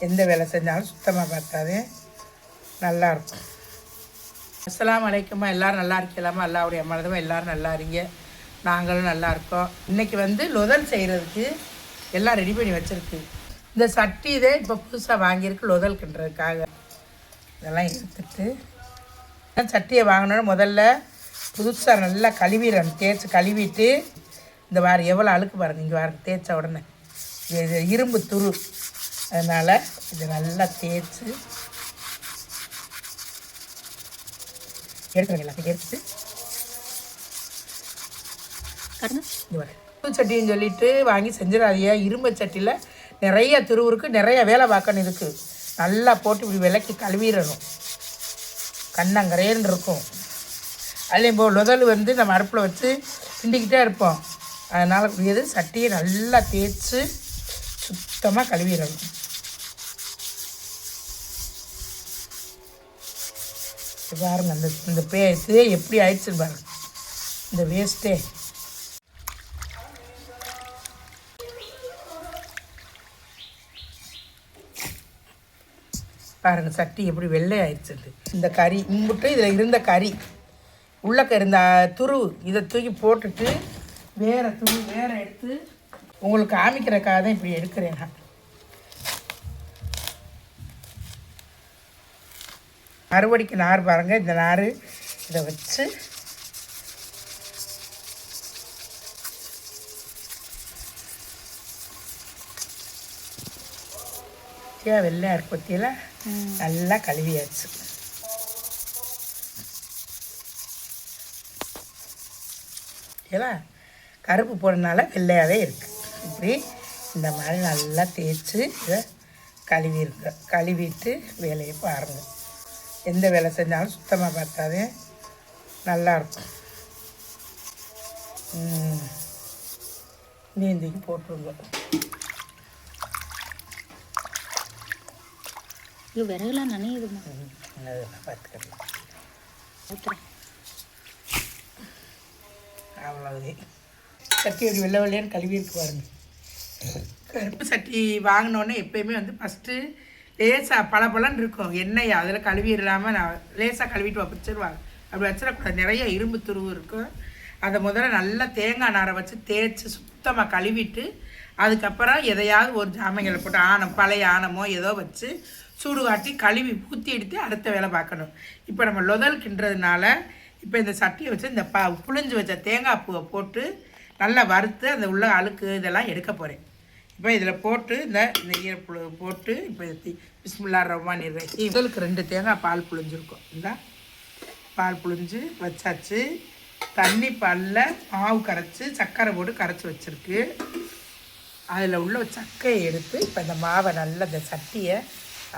எந்த வேலை செஞ்சாலும் சுத்தமாக பார்த்தாதே நல்லாயிருக்கும். அஸ்ஸலாமு அலைக்கும். எல்லோரும் நல்லா இருக்கலாமா? அல்லாவுடைய மனதும் எல்லோரும் நல்லா இருங்க, நாங்களும் நல்லா இருக்கோம். இன்றைக்கி லொதல் செய்கிறதுக்கு எல்லாம் ரெடி பண்ணி வச்சுருக்கு. இந்த சட்டி இதே இப்போ புதுசாக வாங்கியிருக்கு லொதல்கின்றதுக்காக. இதெல்லாம் எடுத்துட்டு சட்டியை வாங்கினோன்னு முதல்ல புதுசாக நல்லா கழுவிடணும். தேய்ச்சி கழுவிட்டு இந்த வாரம் எவ்வளோ அழுக்கு பாருங்கள். இங்கே வாரம் தேய்ச்ச உடனே இது இரும்பு துரு, அதனால் இது நல்லா தேய்ச்சி எடுத்துருங்க. எல்லாத்தையும் எடுத்து புது சட்டின்னு சொல்லிட்டு வாங்கி செஞ்சிடாதீங்க. இரும்பு சட்டியில் நிறைய துருவுருக்கு, நிறைய வேலை பார்க்கணும். இதுக்கு நல்லா போட்டு இப்படி விளக்கி கழுவிடணும். கண்ணங்கரேன்னு இருக்கும். அதுலேயும் இப்போ லொதல் நம்ம அடுப்பில் வச்சு கிண்டிக்கிட்டே இருப்போம். அதனால் இது சட்டியை நல்லா தேய்ச்சி சுத்தமாக கழுவிடணும். பாருங்க இந்த இதே எப்படி ஆயிடுச்சுன்னு பாருங்க. இந்த வேஸ்ட்டே பாருங்கள், சட்டி எப்படி வெள்ளை ஆயிடுச்சு. இந்த கறி முட்டை இதில் இருந்த கறி உள்ளக்க இருந்த துரு இதை தூக்கி போட்டுட்டு வேறு துரு வேறு எடுத்து உங்களுக்கு காமிக்கிறக்காக தான் இப்படி எடுக்கிறேன் நான். அறுவடைக்கு நார் பாருங்கள், இந்த நார் இதை வச்சு வெள்ளையா இருக்கு பற்றியில் நல்லா கழுவியாச்சு. ஓகேவா? கருப்பு போடுறதுனால வெள்ளையாகவே இருக்குது. இப்படி இந்த மாதிரி நல்லா தேய்ச்சி இதை கழுவிட்டு வேலையை பாருங்கள். எந்த வேலை செஞ்சாலும் சுத்தமாக பார்த்தாவே நல்லாயிருக்கும். நீந்திக்கு போட்டுருங்க. இது விறகுலாம் நனையுதுமா? பார்த்துக்கலாம். ஊற்றுறேன். அவ்வளோதே. சட்டி அப்படி வெள்ளை வெள்ளையான்னு கழுவிட்டு பாருங்க. கருப்பு சட்டி வாங்கினோன்னே எப்போயுமே ஃபஸ்ட்டு லேசாக பளபளன்னு இருக்கும். எண்ணெய் அதில் கழுவிடாமல் நான் லேசாக கழுவிட்டு வச்சிருவாங்க. அப்படி வச்சிடக்கூடாது. நிறைய இரும்பு துருவு இருக்கும். அதை முதல்ல நல்லா தேங்காய் நாரை வச்சு தேய்ச்சி சுத்தமாக கழுவிட்டு அதுக்கப்புறம் எதையாவது ஒரு ஜாமங்களை போட்டு பழைய ஆணமோ ஏதோ வச்சு சூடு காட்டி கழுவி ஊற்றி எடுத்து அடுத்த வேலை பார்க்கணும். இப்போ நம்ம லொதல் கிண்டுறதுனால இப்போ இந்த சட்டியை வச்சு இந்த புளிஞ்சு வச்ச தேங்காய் பூவை போட்டு நல்லா வறுத்து அந்த உள்ள அழுக்கு இதெல்லாம் எடுக்க போகிறேன். இப்போ இதில் போட்டு இந்த ஈரப்புழு போட்டு இப்போ பிஸ்மில்லாஹிர் ரஹ்மானிர் ரஹீம். முதலுக்கு 2 தேங்காய் பால் புளிஞ்சிருக்கும். இந்த பால் புளிஞ்சு வச்சாச்சு. தண்ணி பாலில் மாவு கரைச்சி சர்க்கரை போட்டு கரைச்சி வச்சுருக்கு. அதில் உள்ள சக்கையை எடுத்து இப்போ இந்த மாவை நல்லா இந்த சட்டியை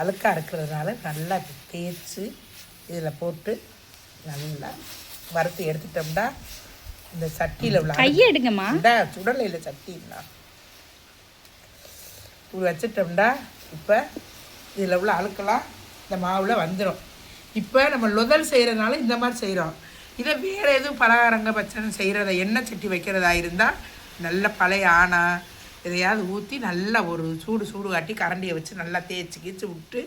அழுக்காக இருக்கிறதுனால நல்லா தேய்ச்சி இதில் போட்டு நல்லா வறுத்து எடுத்துட்டோம்னா இந்த சட்டியில் உள்ள கையை எடுங்கம்மா. இந்த சுடலையில் சட்டின்னா இப்படி வச்சிட்டோம்னா இப்போ இதில் உள்ள அழுக்கெல்லாம் இந்த மாவில் வந்துடும். இப்போ நம்ம லொதல் செய்கிறதுனால இந்த மாதிரி செய்கிறோம். இதை வேறு எதுவும் பலகாரங்க பச்சனை செய்கிறத எண்ணெய் சட்டி வைக்கிறதா இருந்தால் நல்ல பழைய ஆணை இதையாவது ஊற்றி நல்லா ஒரு சூடு காட்டி கரண்டியை வச்சு நல்லா தேய்ச்சி கீச்சு விட்டு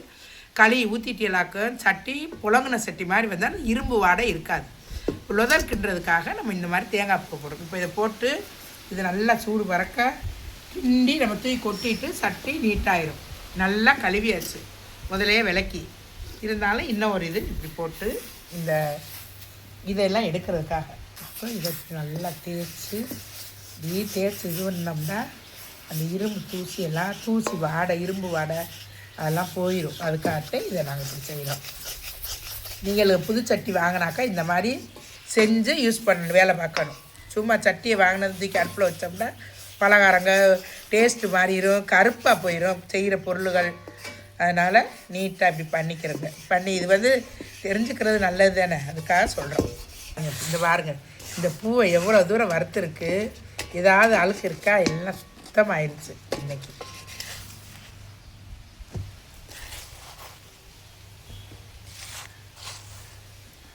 களி ஊற்றிட்டீங்களாக்க சட்டி புழங்கின சட்டி மாதிரி வந்தால் இரும்பு வாடை இருக்காது. லொதற்கின்றதுக்காக நம்ம இந்த மாதிரி தேங்காய் பூ போடுறோம். இப்போ இதை போட்டு இது நல்லா சூடு பறக்க கிண்டி நம்ம தூக்கி கொட்டிட்டு சட்டி நீட்டாயிரும். நல்லா கழுவியாச்சு முதலே விளக்கி. இருந்தாலும் இன்னும் ஒரு இது இப்படி போட்டு இதெல்லாம் எடுக்கிறதுக்காக அப்புறம் இதை நல்லா தேய்ச்சி இது பண்ணோம்னா அந்த இரும்பு தூசி வாடை இரும்பு வாடை அதெல்லாம் போயிடும். அதுக்காக இதை நாங்கள் இப்படி செய்கிறோம். நீங்கள் புது சட்டி வாங்கினாக்கா இந்த மாதிரி செஞ்சு யூஸ் பண்ணணும், வேலை பார்க்கணும். சும்மா சட்டியை வாங்கினதுக்கு அடுப்பில் வச்சோம்னா பலகாரங்க டேஸ்ட்டு மாறிடும், கருப்பாக போயிடும் செய்கிற பொருள்கள். அதனால் நீட்டாக இப்படி பண்ணி இது தெரிஞ்சுக்கிறது நல்லது தானே, அதுக்காக சொல்கிறோம். இந்த பாருங்கள், இந்த பூவை எவ்வளோ தூரம் வறுத்துருக்கு. ஏதாவது அழுக்கு இருக்கா? எல்லாம் சுத்தமாயிடுச்சு இன்றைக்கி.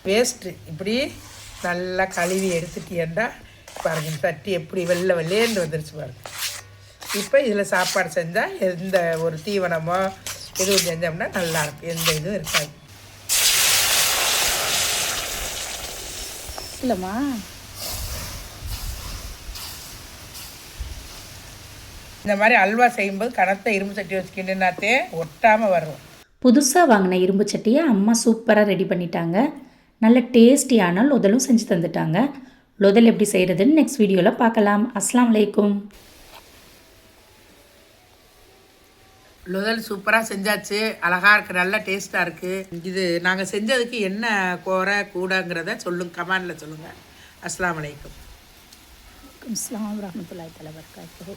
வேஸ்ட்டு இப்படி நல்லா கழுவி எடுத்துட்டியேண்டா பாருங்க, தட்டி எப்படி வெள்ளேந்து வந்துருச்சு பாருங்கள். இப்போ இதில் சாப்பாடு செஞ்சால் எந்த ஒரு தீவனமோ எதுவும் செஞ்சோம்னா நல்லாயிருக்கும், எந்த இதுவும் இருக்காது. இல்லைம்மா இந்த மாதிரி அல்வா செய்யும்போது கனத்த இரும்பு சட்டி வச்சுக்கிட்டுனாத்தே ஒட்டாமல் வரும். புதுசாக வாங்கின இரும்பு சட்டியை அம்மா சூப்பராக ரெடி பண்ணிட்டாங்க. நல்ல டேஸ்டியான லொதலும் செஞ்சு தந்துட்டாங்க. லொதல் எப்படி செய்கிறதுன்னு நெக்ஸ்ட் வீடியோவில் பார்க்கலாம். அஸ்ஸலாமு அலைக்கும். லொதல் சூப்பராக செஞ்சாச்சு, அழகாக இருக்குது, நல்ல டேஸ்ட்டாக இருக்குது. இது நாங்கள் செஞ்சதுக்கு என்ன குறை கூடங்கிறத சொல்லுங்க, கமெண்டில் சொல்லுங்கள். அஸ்ஸலாமு அலைக்கும். அஸ்ஸலாமு வரஹ்மத்துல்லாஹி தஆலா வபரகாத்துஹு.